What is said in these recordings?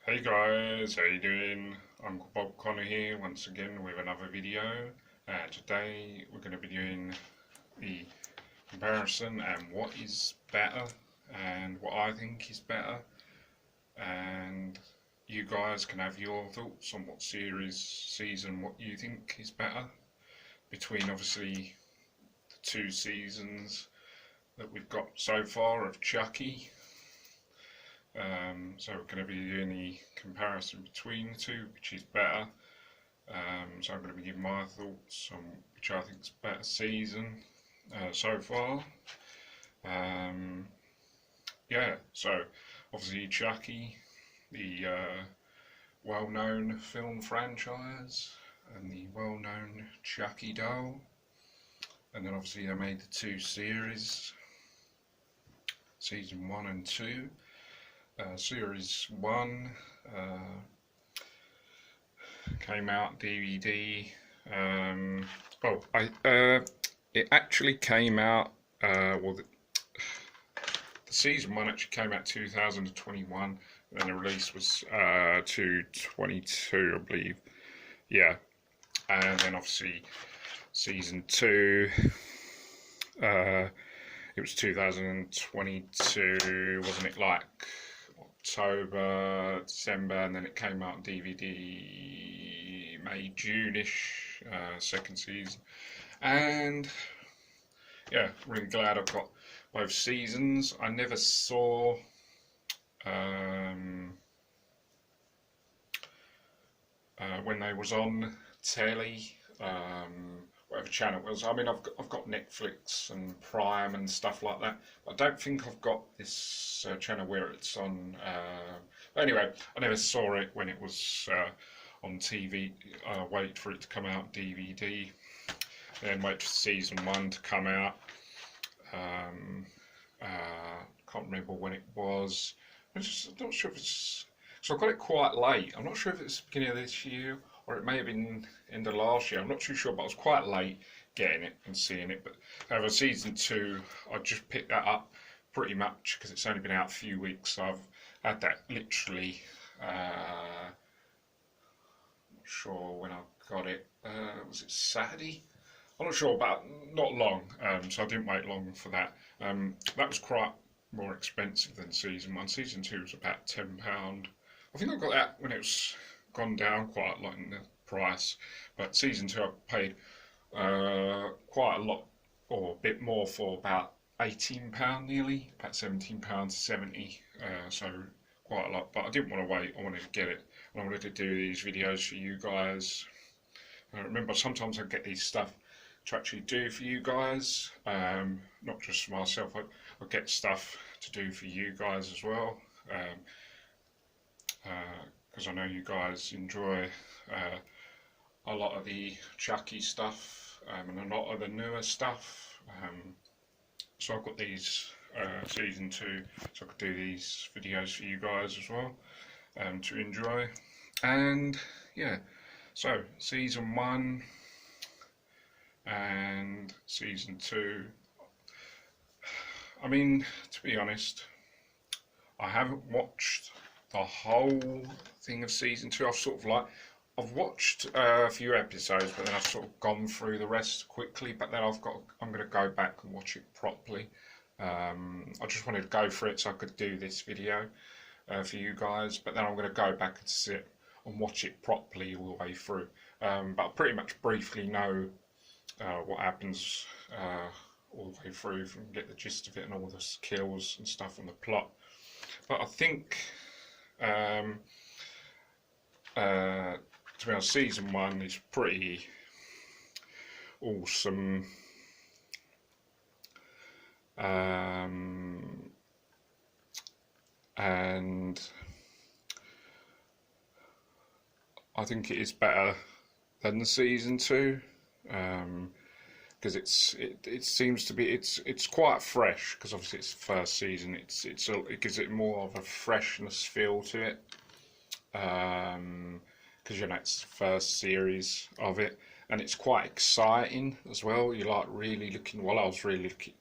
Hey guys, how you doing? Uncle Bob Connor here once again with another video. Today we're going to be doing the comparison and what is better and what I think is better, and you guys can have your thoughts on what season what you think is better between obviously the two seasons that we've got so far of Chucky. So we're going to be doing the comparison between the two, which is better. So I'm going to be giving my thoughts on which I think is better season so far. Yeah, so obviously Chucky, the well-known film franchise, and the well-known Chucky doll. And then obviously they made the two series, season 1 and 2. Series 1 came out DVD. It actually came out. The season 1 actually came out 2021, and then the release was 2022, I believe. Yeah, and then obviously season 2. It was 2022, wasn't it? Like October, December, and then it came out on DVD May, June-ish, second season. And yeah, really glad I've got both seasons. I never saw when they was on telly, whatever channel it was. I mean, I've got Netflix and Prime and stuff like that. But I don't think I've got this channel where it's on. But anyway, I never saw it when it was on TV. Wait for it to come out DVD, then wait for season 1 to come out. Can't remember when it was. I'm not sure if it's. So I got it quite late. I'm not sure if it's the beginning of this year or it may have been end of last year. I'm not too sure, but I was quite late getting it and seeing it. But however, season 2, I just picked that up pretty much because it's only been out a few weeks. So I've had that literally. Not sure when I got it. Was it Saturday? I'm not sure, but not long. So I didn't wait long for that. That was quite more expensive than season 1. Season 2 was about £10. I think I got that when it was gone down quite a lot in the price, but season 2 I paid quite a lot, or a bit more, for about £18 nearly, about £17.70, so quite a lot. But I didn't want to wait, I wanted to get it, and I wanted to do these videos for you guys. Remember, sometimes I get these stuff to actually do for you guys, not just for myself. I get stuff to do for you guys as well, because I know you guys enjoy a lot of the Chucky stuff and a lot of the newer stuff. So I've got these season 2, so I could do these videos for you guys as well to enjoy. And yeah, so season 1 and season 2. I mean, to be honest, I haven't watched the whole thing of season 2. I've watched a few episodes, but then I've sort of gone through the rest quickly. But then I'm going to go back and watch it properly. I just wanted to go for it so I could do this video for you guys. But then I'm going to go back and sit and watch it properly all the way through. But I pretty much briefly know what happens all the way through, and get the gist of it and all the kills and stuff and the plot. But I think, to be honest, season 1 is pretty awesome. And I think it is better than the season 2. Because it seems to be it's quite fresh, because obviously it's the first season. It gives it more of a freshness feel to it, because it's the first series of it, and it's quite exciting as well. You're like really looking. Well, I was really looking,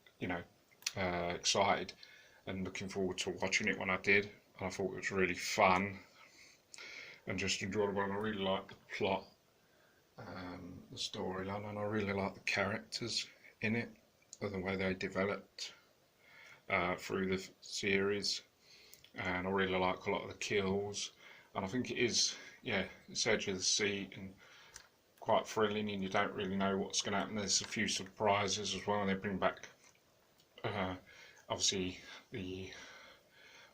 excited and looking forward to watching it when I did, and I thought it was really fun. and just enjoyable. And I really like the plot, the storyline, and I really like the characters in it, and the way they developed through the series. And I really like a lot of the kills. And I think it is, yeah, it's edge of the seat and quite thrilling, and you don't really know what's going to happen. There's a few surprises as well, and they bring back obviously the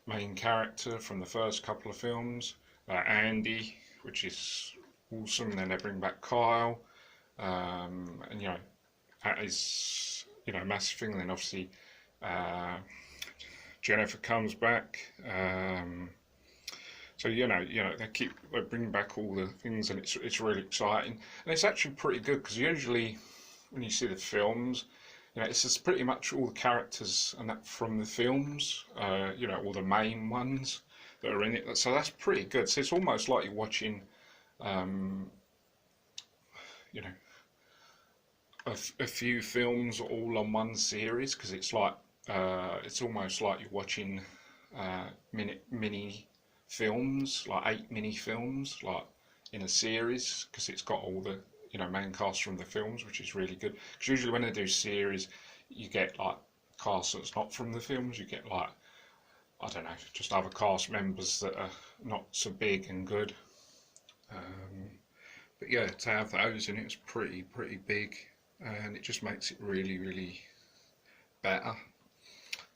main character from the first couple of films, Andy, which is awesome. And then they bring back Kyle, and that is a massive thing. And then obviously Jennifer comes back. So they bring back all the things, and it's really exciting, and it's actually pretty good because usually when you see the films, it's just pretty much all the characters and that from the films, all the main ones that are in it. So that's pretty good. So it's almost like you're watching, a few films all on one series, because it's like it's almost like you're watching mini films, like 8 mini films, like in a series, because it's got all the main cast from the films, which is really good. Because usually when they do series, you get like cast that's not from the films. You get like, I don't know, just other cast members that are not so big and good. But yeah, to have those in it's pretty big, and it just makes it really better.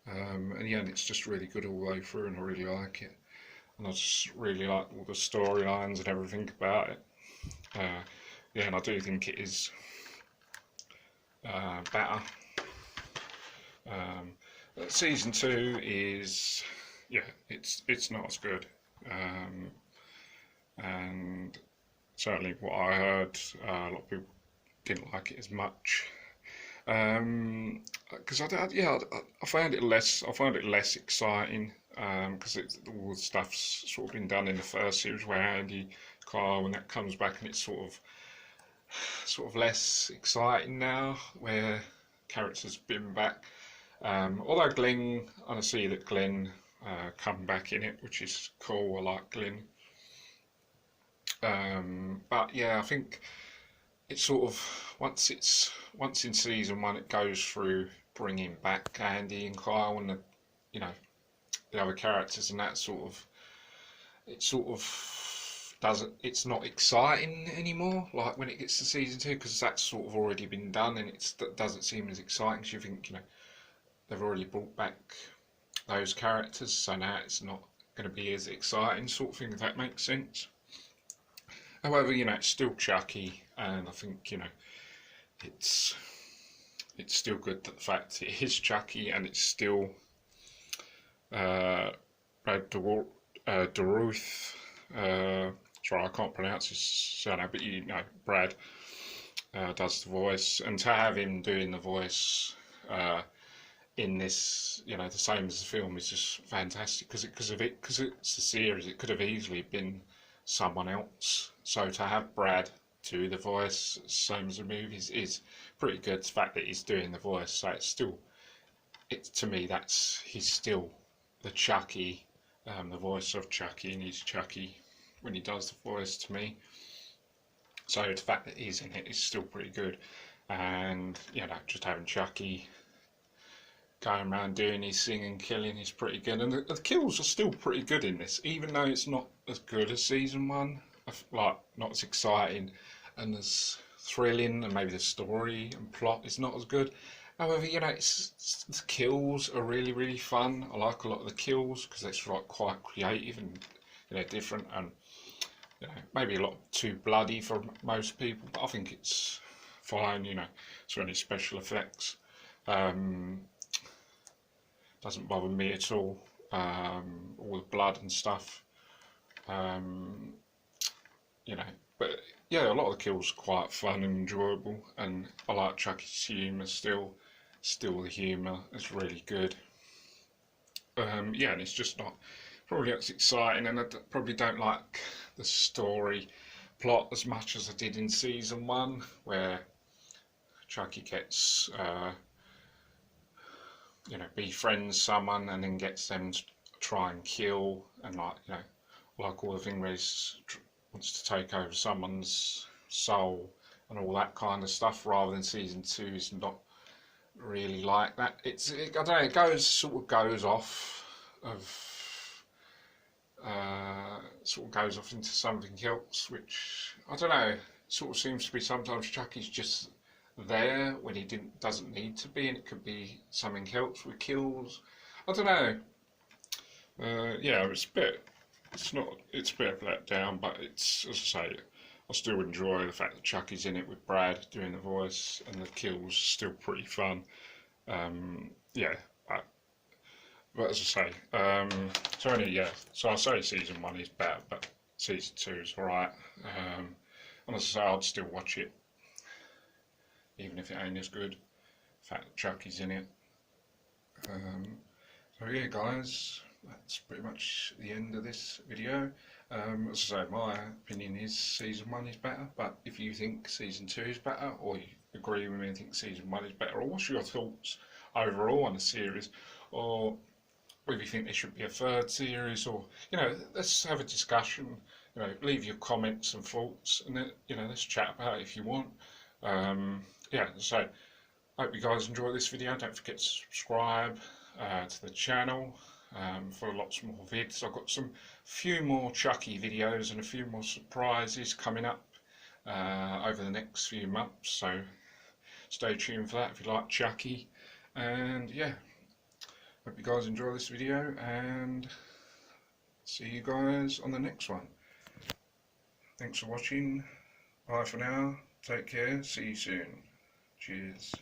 And yeah, and it's just really good all the way through, and I really like it. And I just really like all the storylines and everything about it. Yeah, and I do think it is better. Season 2 is, yeah, it's not as good, and certainly what I heard, a lot of people didn't like it as much. Because I found it less exciting, because all the stuff's sort of been done in the first series, where Andy, Kyle, when that comes back, and it's sort of less exciting now, where characters been back. Although I see that Glenn come back in it, which is cool. I like Glenn. But yeah, I think it's sort of once in season 1, it goes through bringing back Andy and Kyle and the other characters, and that sort of it's not exciting anymore, like when it gets to season 2, because that's sort of already been done, and it doesn't seem as exciting, because you think they've already brought back those characters, so now it's not going to be as exciting, sort of thing, if that makes sense. However, it's still Chucky, and I think it's still good that the fact it is Chucky, and it's still Brad Dourif. Sorry, I can't pronounce his surname, but Brad does the voice, and to have him doing the voice in this, the same as the film, is just fantastic, because it's a series. It could have easily been someone else. So to have Brad do the voice, same as the movies, is pretty good. The fact that he's doing the voice, so to me, he's still the Chucky, the voice of Chucky, and he's Chucky when he does the voice, to me. So the fact that he's in it is still pretty good, and just having Chucky going around doing his singing, killing is pretty good, and the kills are still pretty good in this, even though it's not as good as season 1, like not as exciting and as thrilling, and maybe the story and plot is not as good. However, the kills are really fun. I like a lot of the kills, because it's like quite creative and different, and maybe a lot too bloody for most people, but I think it's fine. It's only special effects. Doesn't bother me at all. All the blood and stuff. But yeah, a lot of the kills are quite fun and enjoyable, and I like Chucky's humour still. Still, the humour is really good. Yeah, and it's just not probably as exciting, and I probably don't like the story plot as much as I did in season 1, where Chucky gets befriends someone and then gets them to try and kill, and like all the thing where he wants to take over someone's soul and all that kind of stuff, rather than season 2 is not really like that. I don't know, it sort of goes off into something else, which I don't know. Sort of seems to be sometimes Chucky's just there when he doesn't need to be, and it could be something else with kills. I don't know. Yeah, it's a bit of a letdown, but it's, as I say, I still enjoy the fact that Chucky's in it with Brad doing the voice, and the kills still pretty fun. Yeah, but as I say, so I say season 1 is better, but season 2 is alright. And as I say, I'd still watch it, even if it ain't as good. The fact that Chucky's in it. So yeah, guys, that's pretty much the end of this video. As I say, my opinion is season 1 is better, but if you think season 2 is better, or you agree with me and think season 1 is better, or what's your thoughts overall on the series, or if you think there should be a 3rd series, or, let's have a discussion, leave your comments and thoughts, and then, let's chat about it if you want. Yeah, so I hope you guys enjoy this video. Don't forget to subscribe to the channel for lots more vids. I've got few more Chucky videos and a few more surprises coming up over the next few months, so stay tuned for that if you like Chucky. And yeah, hope you guys enjoy this video, and see you guys on the next one. Thanks for watching. Bye for now. Take care. See you soon. Cheers.